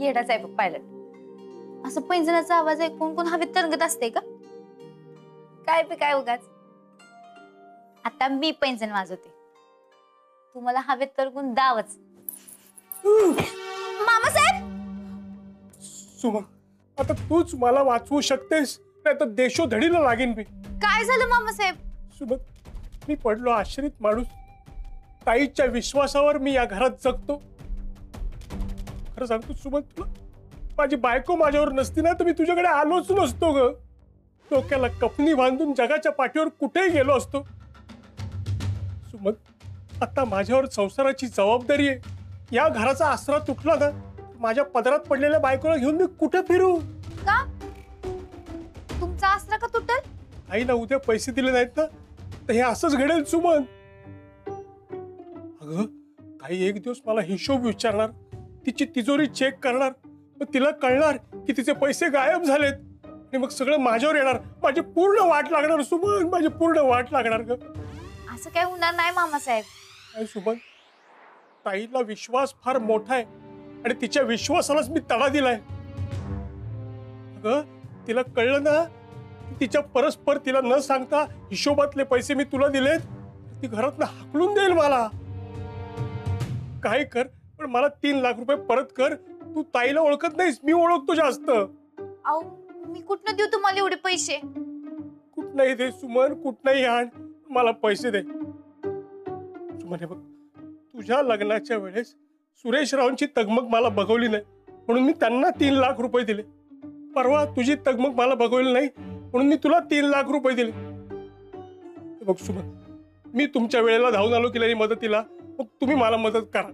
येडाच आहे बघ पायलट. असं पैंजणाचा आवाज ऐकून कोण हवेत तरंगत असते का? काय पे काय उगाच. आता मी पैंजण वाजवते, तुम्हाला हवेत तरंगून दावच. मामासाहेब. सुमा, आता तूच मला वाचवू शकतेस, नाही तर देशोधडीला लागेन मी. काय झालं मामासाहेब? सुमा, मी पडलो आश्रित माणूस. ताईच्या विश्वासावर मी या घरात जगतो. खरं सांगतो सुमा तुला, माझी बायको माझ्यावर नसती ना तर मी तुझ्याकडे आलोच नसतो ग. डोक्याला कपनी बांधून जगाच्या पाठीवर कुठेही गेलो असतो. सुमन, आता माझ्यावर संसाराची जबाबदारी आहे. या घराचा आसरा तुटला ना, माझ्या पदरात पडलेल्या बायकोला घेऊन मी कुठे फिरू? का? तुमचा आसरा का तुटल? आईला उद्या पैसे दिले नाहीत ना तर हे असंच घडेल सुमन. अगं काही एक दिवस मला हिशोब विचारणार, तिची तिजोरी चेक करणार, मग तिला कळणार की तिचे पैसे गायब झालेत आणि मग सगळं माझ्यावर येणार. माझी पूर्ण वाट लागणार सुमन, माझी पूर्ण वाट लागणार ग. असं काय होणार नाही मामासाहेब. काय सुमन, ताईला विश्वास फार मोठा आहे आणि तिच्या विश्वासालाच मी तडा दिलाय. अगं तिला कळलं ना, तिच्या परस्पर तिला न सांगता हिशोबातले पैसे मी तुला दिलेत, ती घरातनं हाकलून देईल मला. काय कर पण मला 3 लाख रुपये परत कर. तू ताईला ओळखत नाहीस, मी ओळखतो जास्त. अहो मी कुठनं देऊ तुम्हाला एवढे पैसे? कुठनंही दे सुमन, कुठनंही आण, मला पैसे दे. सुमन हे बघ, तुझ्या लग्नाच्या वेळेस सुरेश रावांची तगमग मला बघवली नाही म्हणून मी त्यांना 3 लाख रुपये दिले. परवा तुझी तगमग मला बघवली नाही म्हणून मी तुला 3 लाख रुपये दिले. बघ सुमन, मी तुमच्या वेळेला धावून आलो की नाही मदतीला, मग तुम्ही मला मदत करा.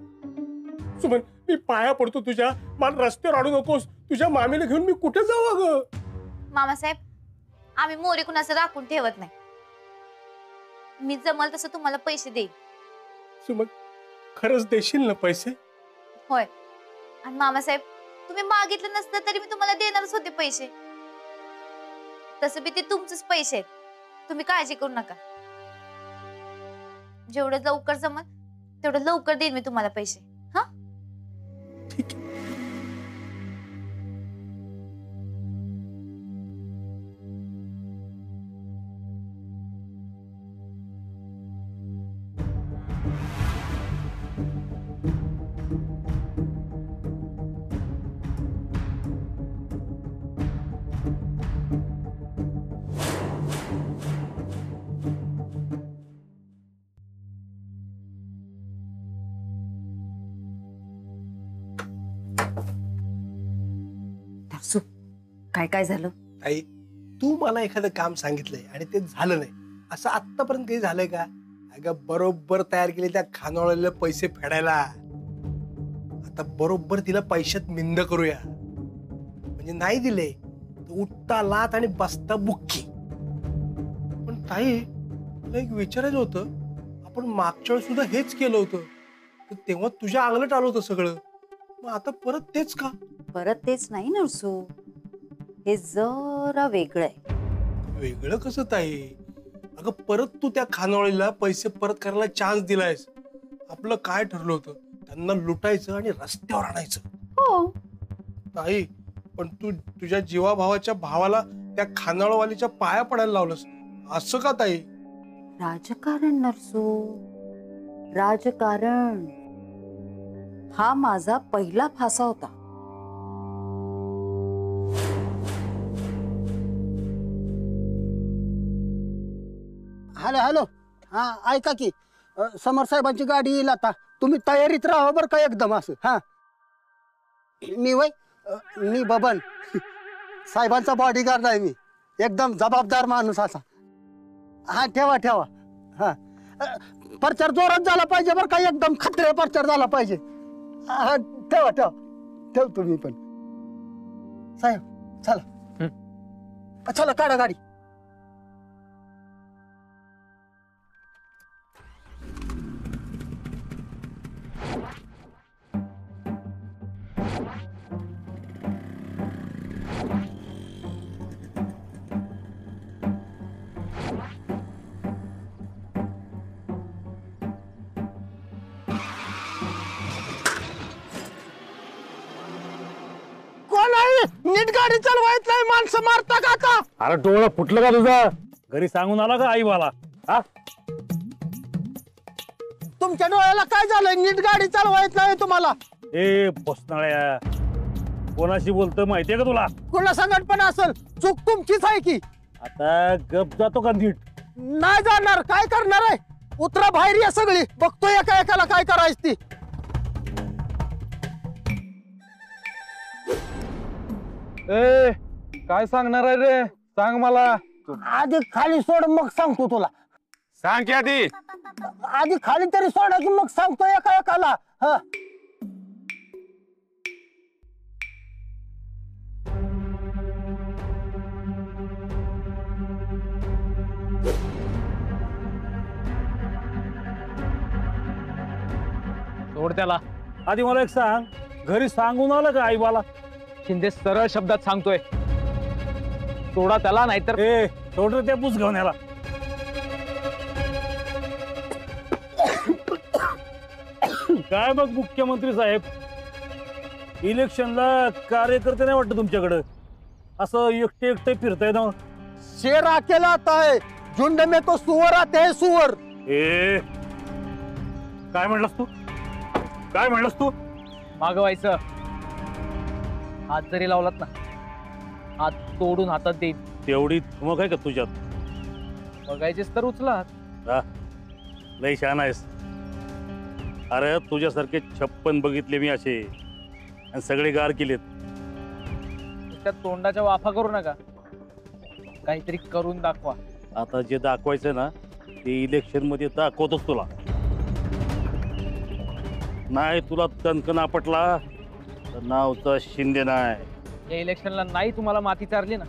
सुमन मी पाया पडतो तुझ्या, मला रस्त्यावर आणू नकोस. तुझ्या मामीला घेऊन मी कुठे जाऊ ग? मामासाहेब आम्ही मोरे कुणाचं राखून ठेवत नाही. मी जमल तसं तुम्हाला पैसे देईन. सुमन खरंच देशील ना पैसे? होय. आणि मामासाहेब तुम्ही मागितलं नसतं तरी मी तुम्हाला देणारच होते पैसे. तसं बी ते तुमचेच पैसे आहेत, तुम्ही काळजी करू नका. जेवढं लवकर जमल तेवढं लवकर देईन मी तुम्हाला पैसे. हा ठीक आहे. काय काय झालं? आई, तू मला एखादं काम सांगितलंय आणि ते झालं नाही असं आतापर्यंत काही झालंय का? अगं बरोबर तयार केले त्या खानोळ्याला पैसे फेडायला. आता बरोबर तिला पैशात मिंद करूया. म्हणजे नाही दिले तर उठता लात आणि बसता बुक्की. पण ताई मला एक विचारायचं होतं, आपण मागच्या वेळेस सुद्धा हेच केलं होतं, तर तेव्हा तुझ्या अंगलट आलं होतं सगळं, मग आता परत तेच का? परत तेच नाही नरसू, हे जरा वेगळं आहे. वेगळं कसं ताई? अगं परत तू त्या खानावळीला पैसे परत करायला चान्स दिलायस. आपलं काय ठरलं होतं, त्यांना लुटायचं आणि रस्त्यावर आणायचं. हो ताई, पण तू तुझ्या जीवाभावाच्या भावाला त्या खानावळवालीच्या पाया पडायला लावलंस, असं का ताई? राजकारण नरसू, राजकारण. हा माझा पहिला फासा होता. हॅलो हॅलो, हा ऐका की, समर साहेबांची गाडी येईल आता, तुम्ही तयारीत राहा बरं का एकदम असं. हा मी वय मी बबन, साहेबांचा बॉडीगार्ड आहे मी, एकदम जबाबदार माणूस असा. हा ठेवा ठेवा. हा प्रचार जोरात झाला पाहिजे बरं का, एकदम खत्रे प्रचार झाला पाहिजे. हा ठेवा ठेवा ठेव तुम्ही पण. साहेब चला चला, काढा गाडी. नीट गाडी चालवायत नाही, माणसं मारता का आता? अरे डोळा फुटलं का तुझा? घरी सांगून आला का आई मला? हा तुमच्या डोळ्याला काय झालंय? नीट गाडी चालवायत नाही तुम्हाला? ए पोसनाळ्या, कोणाशी बोलतोय माहितीये का तुला? कुणा संकट पण असेल, चूक तुमचीच आहे की. आता गप जातो का नीट? नाही जाणार, काय करणार आहे? उतरा बाहेर या सगळी, बघतो एका एकाला काय करायची ती. ए काय सांगणार आहे रे? सांग मला. आधी खाली सोड, मग सांगतो तुला. सांग की आधी. आधी खाली तरी सोडा की मग सांगतो एका एकाला. हा सोड त्याला. आधी मला एक सांग, घरी सांगून आलं का आई मला? शिंदे सरळ शब्दात सांगतोय, सोडा त्याला, नाहीतर. ए सोड रे त्या पुसगवण्याला. काय मग मुख्यमंत्री साहेब, इलेक्शनला कार्यकर्ते नाही वाटत तुमच्याकडं? असं एकटे एकटे फिरताय ना? शेर अकेला आता है, झुंड में तो सुअर आते हैं, सुअर. ए काय म्हणलास तू? काय म्हणलास तू? मागवायचं. हात जरी लावलात ना, हात तोडून हातात देईन. तेवढी मग आहे का तुझ्यात? बघायचेच तर उचला. हा, लय छान आहेस. अरे तुझ्यासारखे 56 बघितले मी असे, आणि सगळे गार केलेत. त्या तोंडाच्या वाफा करू नका, काहीतरी करून दाखवा. आता जे दाखवायचं ना ते इलेक्शन मध्ये दाखवतोच तुला. नाही तुला तणकन आपटला तर नावचा शिंदे नाही. या इलेक्शनला नाही तुम्हाला माती चारली ना,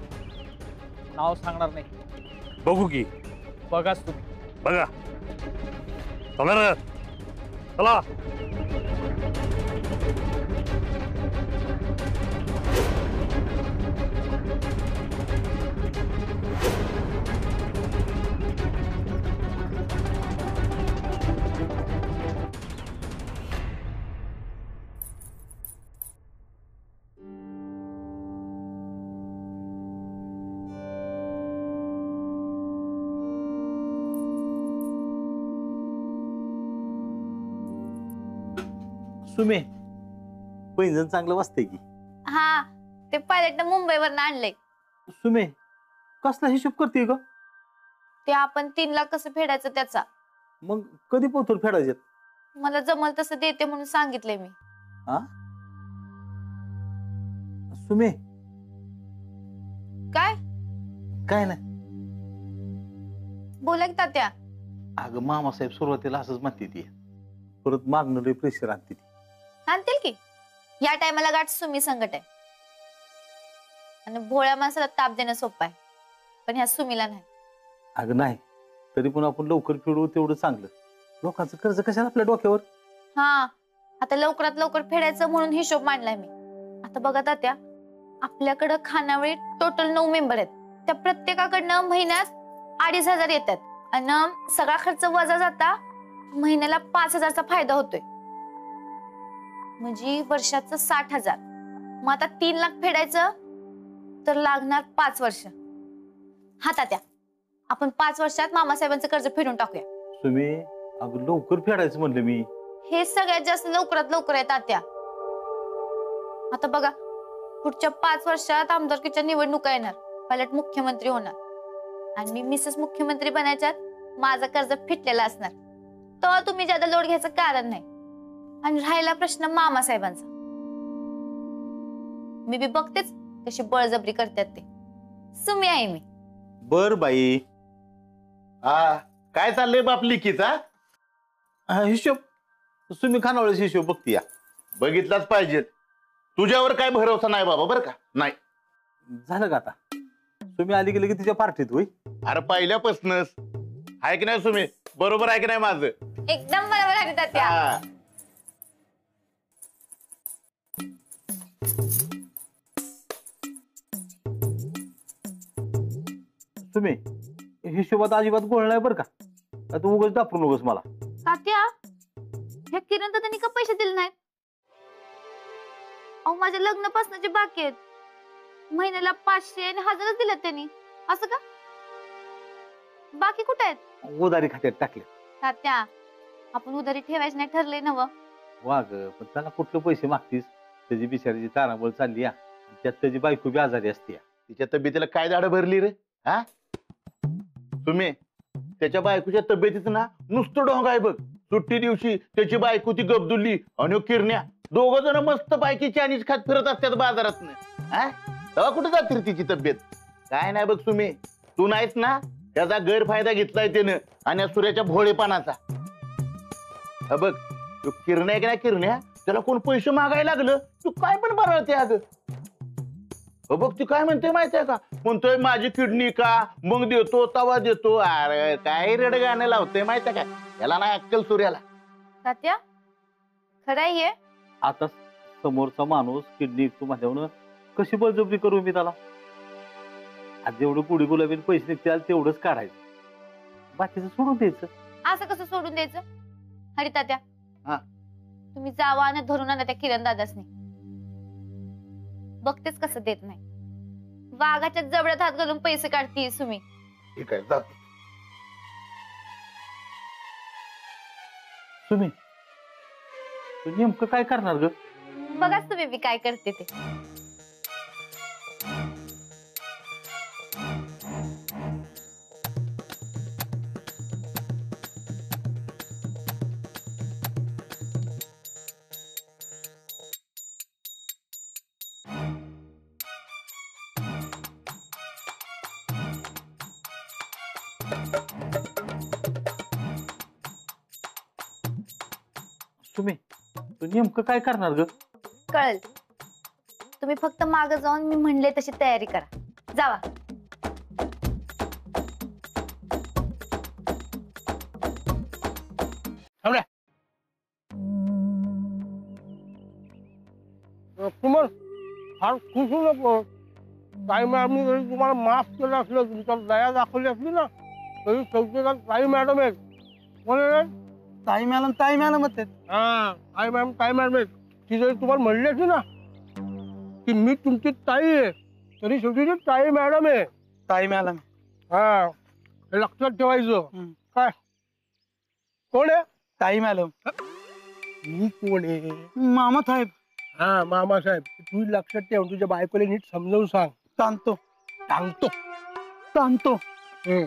नाव सांगणार नाही. बघू की. बघाच तुम्ही. बघा. चला रे, चला. सुमे, पैंजण चांगलं वाजतंय की. हा, ते पायलटनं मुंबईवरनं आणलंय. सुमे, कसला हिशोब करते ग? ते आपण 3 लाख कसं फेडायचं त्याचा. मग कधी पोथर फेडायचे? मला जमल तसं देते म्हणून सांगितलंय मी. हा सुमे, काय काय नाही. बोला की तात्या. अगं मामासाहेब सुरुवातीला असंच म्हणते ती, परत मागणं लय प्रेशर आणते ती. आणतील की. या टायमाला गाठ सुमी संकट आहे, आणि भोळ्या माणसाला ताप देणं सोपं आहे, पण ह्या सुमीला नाही. अगं नाही, तरी पण आपण लवकर फेडू तेवढं चांगलं. लोकांचं कर्ज कशाला आपल्या डोक्यावर? हा, आता लवकरात लवकर फेडायचं म्हणून हिशोब मांडलाय मी. आता बघा तात्या, आपल्याकडं खानावळी टोटल 9 मेंबर आहेत. त्या प्रत्येकाकडनं महिन्यात 2,500 येतात, आणि सगळा खर्च वजा जाता महिन्याला 5,000चा फायदा होतोय, म्हणजे वर्षाचं 60,000. मग आता 3 लाख फेडायचं तर लागणार 5 वर्ष. हा तात्या, आपण 5 वर्षात मामासाहेबांचं कर्ज फेडून टाकूया. सुमे, अगं लवकर फेडायचं म्हणलं मी. हे सगळ्यात जास्त लवकरात लवकर आहे तात्या. आता बघा, पुढच्या 5 वर्षात आमदारकीच्या निवडणुका येणार, पायलट मुख्यमंत्री होणार, आणि मी मिसेस मुख्यमंत्री बनायच्यात माझं कर्ज फिटलेलं असणार. तर तुम्ही ज्यादा लोड घ्यायचं कारण नाही. आणि राहिला प्रश्न मामासाहेबांचा, मी बी बघतेच कशी बळजबरी करतात ते. सुमी आहे मी. बर बाई. हा, काय चाललंय बाप लिखीचा? हिशोब सुमी खानावळीचा हिशोब बघती या. बघितलाच पाहिजे. तुझ्यावर काय भरोसा नाही बाबा, बरं का? नाही. झालं का आता? तुम्ही आली गेली की तिच्या पार्टीत होई. अरे पहिल्यापासूनच आहे की नाही सुमी? बरोबर आहे की नाही माझं? एकदम बरोबर आहे तात्या. हा. तुम्ही हिशोबात अजिबात गोळ नाही बरं का? तू उगाच दाखवू नकोस मला. तात्या, ह्या किरण तर त्यांनी का पैसे दिले नाहीत? अहो, माझ्या लग्नापासूनचे बाकी आहेत. महिन्याला 500 आणि 1000 दिलेत त्यांनी. असं का? बाकी कुठे आहेत? उधारी खात्यात टाकले. तात्या, आपण उधारी ठेवायचं नाही ठरलंय ना? वाघ पण त्याला कुठले पैसे मागतीस? त्याची बिचारीची तारांबळ चालली या, त्यात त्याची बायको बी आजारी असते. तिच्या तब्येतीला काय दाढ भरली रे? हा तुम्ही त्याच्या बायकोच्या तब्येतीचं ना नुसतं ढोंग आहे बघ. सुट्टी दिवशी त्याची बायको ती गबदुल्ली आणि किरण्या दोघ जण मस्त बायकी चायनीज खात फिरत असतात बाजारात. तेव्हा कुठे जाते रे तिची तब्येत? काय नाही बघ तुम्ही, तू नाहीस ना त्याचा गैरफायदा घेतलाय त्यानं आणि सूर्याच्या भोळेपणाचा. बघ तू किरण्या की नाही किरण्या, त्याला कोण पैसे मागायला लागलं तू काय पण बरळते अगं. बघ तू काय म्हणते माहितीये का? म्हणतोय माझी किडनी का, मग देतो तवा देतो. अरे काय रेड गाणं लावतोय माहितीये का? याला नाही अक्कल सूर्याला. तात्या, खरं आहे हे? आता समोरचा माणूस किडनी विकतो माझ्यावर, कशी बळजबरी करू मी त्याला? आज जेवढं पुढे गुलाबीन पैसे निघतील तेवढंच काढायचं, बाकीचं सोडून द्यायचं. असं कसं सोडून द्यायचं? अरे तात्या, हा. तुम्ही जावा आणि धरून आणा त्या किरण दादासनी. बघतेच कसं देत नाही. वाघाच्या जबड्यात हात घालून पैसे काढतीये तुम्ही. ठीक आहे जातो. तुम्ही तू नेमकं काय करणार ग? बघाच तुम्ही बी काय करते ते. तुम्ही तू नेमकं काय करणार ग? कळल. तुम्ही फक्त माग जाऊन मी म्हणले तशी तयारी करा. जावा. तुम्हाला फार खुश होऊ नको. ताई मॅडमनी जरी तुम्हाला माफ केलं असलं, तुमच्यावर दया दाखवली असली ना, तरी शेवटी ताई मॅडम आहेत. कोण आहे? ताई मॅडम आहेत. हा, ताई मॅडम आहेत. ती जरी तुम्हाला म्हणली असली ना की मी तुमची ताई आहे, तरी शेवटी ती ताई मॅडम आहे. ताई मॅडम. हा, हे लक्षात ठेवायचं. काय कोण आहे? ताई मॅडम. मी कोण आहे? मामा साहेब. हा, मामासाहेब. तू लक्षात ठेव, तुझ्या बायकोला नीट समजावून सांग. सांगतो.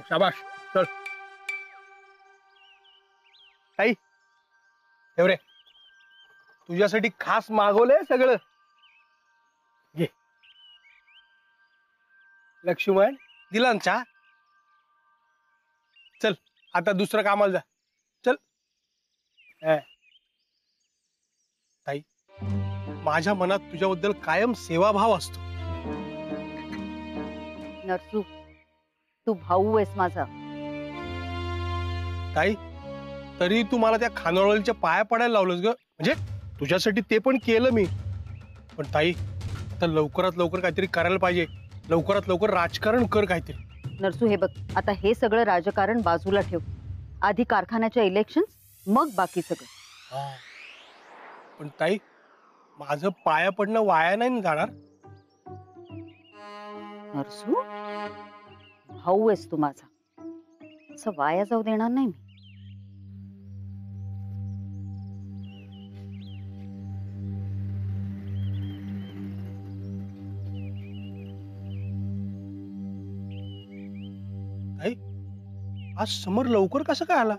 शाबाश. चल ताई, एवढे तुझ्यासाठी खास मागवलंय सगळं. घे. लक्ष्मण, दिला ना चहा? चल आता दुसरं कामाला जा. चल. ताई, माझ्या मनात तुझ्याबद्दल कायम सेवाभाव असतो. नरसू, तू भाऊ आहेस माझा. ताई, तरी तू मला त्या खानावळीच्या पाया पडायला लावलंस ग. म्हणजे तुझ्यासाठी ते पण केलं मी, पण ताई आता लवकरात लवकर काहीतरी करायला पाहिजे. लवकरात लवकर राजकारण कर काहीतरी. नरसू, हे बघ, आता हे सगळं राजकारण बाजूला ठेव. आधी कारखान्याच्या इलेक्शन, मग बाकी सगळं. पण ताई, माझं पाया पडणं वाया नाही ना जाणार? नरसू, भाऊ आहेस तू माझा, असं वाया जाऊ देणार नाही मी. ताई, आज समोर लवकर कसं काय आला?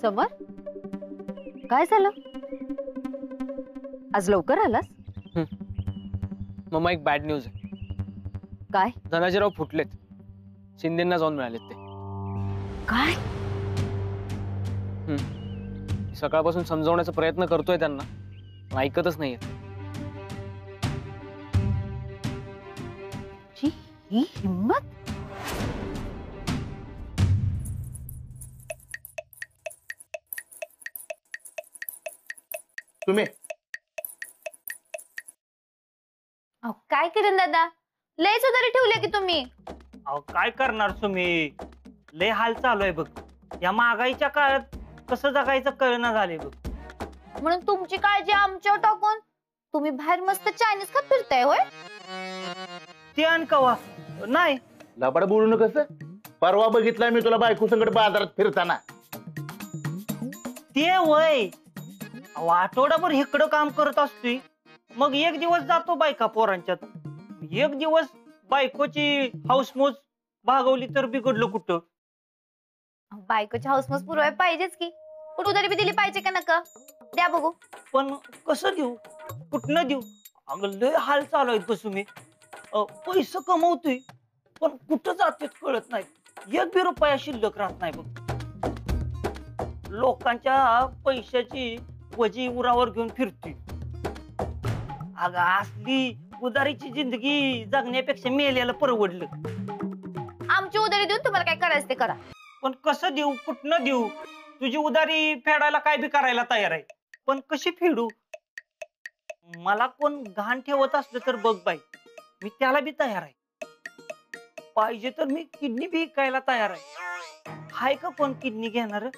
समर, काय झालं? आज लवकर आलास? मम्मा, एक बॅड न्यूज आहे. काय? धनाजीराव फुटलेत. शिंदेना जाऊन मिळालेत ते. काय? सकाळपासून समजावण्याचा प्रयत्न करतोय त्यांना, पण ऐकतच नाहीये. ही हिम्मत! तुम्ही काय किरण दादा, लयच उधारी ठेवली की तुम्ही? अहो काय करणार तुम्ही? लय हाल चालू आहे बघ. या महागाईच्या काळात कसं जगायचं कळना झाले बघ. म्हणून तुमची काळजी आमच्यावर टाकून तुम्ही बाहेर मस्त चायनीज खात फिरताय होय? ते आण कवा नाही. लबाड बोलू नकस. परवा बघितलाय मी तुला बायको संकट बाजारात फिरताना. ते वय आठवडाभर इकडं काम करत असतोय, मग एक दिवस जातो बायका पोरांच्यात. एक दिवस बायकोची हाऊसमौज भागवली तर बिघडलं कुठं. बायकोची हाऊसमौज पुरवाय पाहिजेच की, पण उधारी बी दिली पाहिजे का नका? द्या बघू. पण कसं देऊ, कुठनं देऊ? अगं लय हाल चालू आहेत बसू मी. पैसे कमवतोय पण कुठं जाते कळत नाही. एक बी रुपया शिल्लक राहत नाही बघ. लोकांच्या पैशाची वजी उरावर घेऊन फिरतोय. अगं असली उदारीची जिंदगी जगण्यापेक्षा मेल्याला परवडलं. आमची उधारी देऊन तुम्हाला काय करायचं ते करा. पण कसं देऊ, कुठनं देऊ? तुझी उधारी फेडायला काय बी करायला तयार आहे, पण कशी फेडू? मला कोण घाण ठेवत असलं तर बघ बाई, मी त्याला बी तयार आहे. पाहिजे तर मी किडनी बी विकायला तयार आहे. हाय का कोण किडनी घेणार?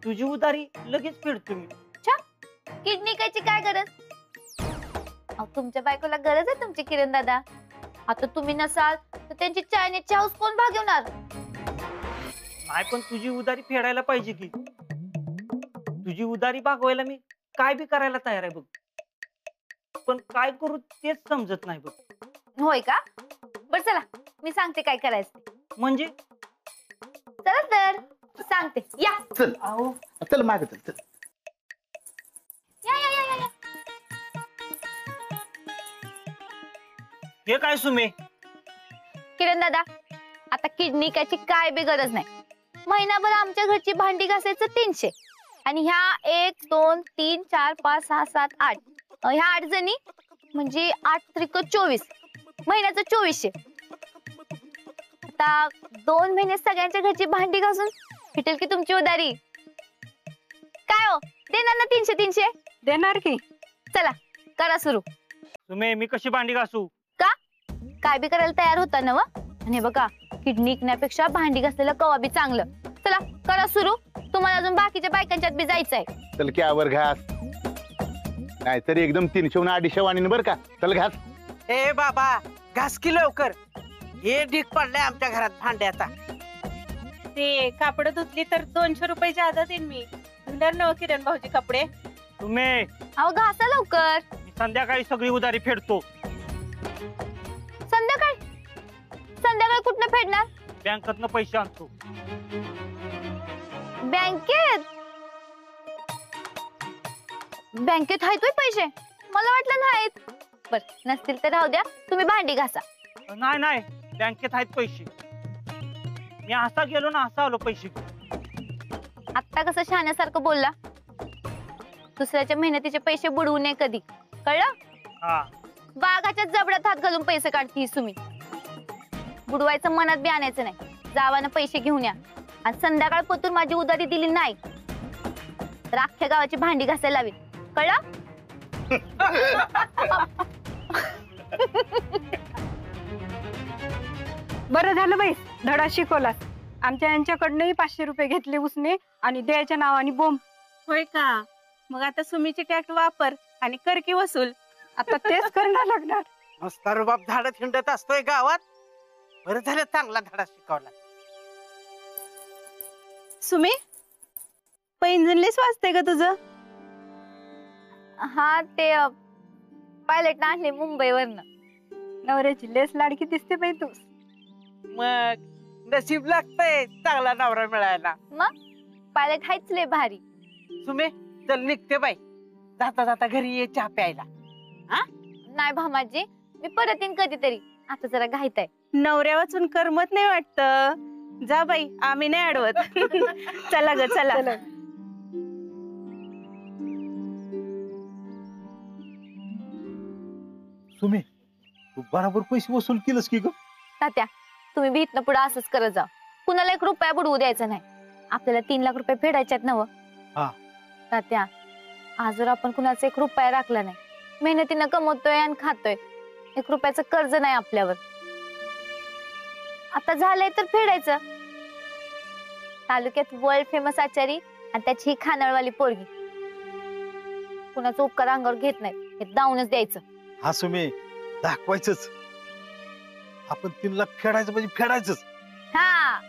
तुझी उधारी लगेच फेडतो मी. किडनी कायची काय गरज? तुमच्या बायकोला गरज आहे तुमची किरण दादा. आता तुम्ही नसाल तर त्यांची चायनीजची हाऊस कोण भागवणार? नाही, पण तुझी उधारी फेडायला पाहिजे की. तुझी उधारी भागवायला मी काय बी करायला तयार आहे बघ, पण काय करू तेच समजत नाही बघ. होय का? बर चला मी सांगते काय करायचं. म्हणजे चला तर सांगते. या चल चल माग चल चल. या या या या. हे काय सुमे? किरण दादा, आता किडनी कायची काय बी गरज नाही. महिनाभर आमच्या घरची भांडी घासायचं 300 आणि ह्या 1 2 3 4 5 6 7 8 ह्या 8 जणी म्हणजे 8 त्रिक 24 महिन्याचं 2400. आता 2 महिने सगळ्यांच्या घरची भांडी घासून फिटेल की तुमची उधारी. काय हो, देणार ना 300 300? देणार की. चला करा सुरू. सुमे, मी कशी भांडी घासू? का काय बी करायला तयार होता ना? आणि बघा, किडनी विकण्यापेक्षा भांडी घासलेलं कवा बी चांगलं. चला करा सुरू. तुम्हाला अजून बाकीच्या बायकांच्यात बी जायचंय. चल की आवर घास, नाहीतरी एकदम 300 आणि 250 वाणी बर का. चल घास. ए बाबा, घास की लवकर. हे ढीक पडलंय आमच्या घरात भांड्याचा. ते कापड धुतली तर 200 रुपये जादा देईन मी. धुणार नव किरण भाऊजी कपडे. सुमे, अहो घासा लवकर. मी संध्याकाळी सगळी उधारी फेडतो. संध्याकाळी? संध्याकाळी कुठनं फेडणार? बँकेतनं पैसे आणतो. बँकेत? बँकेत आहेत होय पैसे? मला वाटलं नाहीत. बर, नसतील तर राहू द्या, तुम्ही भांडी घासा. नाही नाही, बँकेत आहेत पैसे. मी असा गेलो ना असा आलो पैसे. आत्ता कसं शहाण्यासारखं बोलला? दुसऱ्याच्या मेहनतीचे पैसे बुडवू नये कधी, कळलं? हा. बागाच्या जबड्यात हात घालून पैसे काढती तुम्ही. बुडवायचं मनात बी आणायचं नाही. जावानं पैसे घेऊन या आणि संध्याकाळ पोतून माझी उधारी दिली नाही तर अख्ख्या गावाची भांडी घासायला लावी, कळलं? बरं झालं बाई, धडा शिकवलास. आमच्या यांच्याकडनंही 500 रुपये घेतले उसने आणि द्यायच्या नावाने बोंब. होय का? मग आता सुमीची टॅक्स वापर आणि कर की वसूल. आता तेच करणं लागणार. मस्त रुबाब धाडत हिंडत असतोय गावात. बरं झालं चांगला धडा शिकवला. सुमी, पैंजणलेच वाजते का तुझं? हा, ते पायलट आणले मुंबईवरनं. नवऱ्याची लेस लाडकी दिसते बाई तू. मग नशीब लागतंय चांगला नवरा मिळायला. मग पायलट हायच लय भारी. सुमे, चल निघते बाई. जाता जाता घरी ये चहा प्यायला. नाही भामाजी, मी परत येईन कधीतरी. आता जरा घाईत आहे. नवऱ्या वाचून करमत नाही वाटत. जा बाई, आम्ही नाही अडवत. चला ग चला. सुमे, तू बराबर पैसे वसूल केलंस की ग? तात्या, तुम्ही भी इथनं पुढे असंच करत जा. कुणाला 1 रुपया बुडवू द्यायचा नाही. आपल्याला 3 लाख रुपये फेडायच्यात नव. तात्या, आजवर आपण कुणाचा 1 रुपया राखला नाही. मेहनतीनं कमवतोय आणि खातोय. 1 रुपयाचं कर्ज नाही आपल्यावर. आता झालंय तर फेडायचं. तालुक्यात वर्ल्ड फेमस आचारी आणि त्याची ही खानावळवाली पोरगी. कुणाचं उपकार अंगावर घेत नाही, हे दावूनच द्यायचं. हा सुमे, दाखवायचंच. आपण 3 लाख फेडायचं म्हणजे फेडायचंच. हा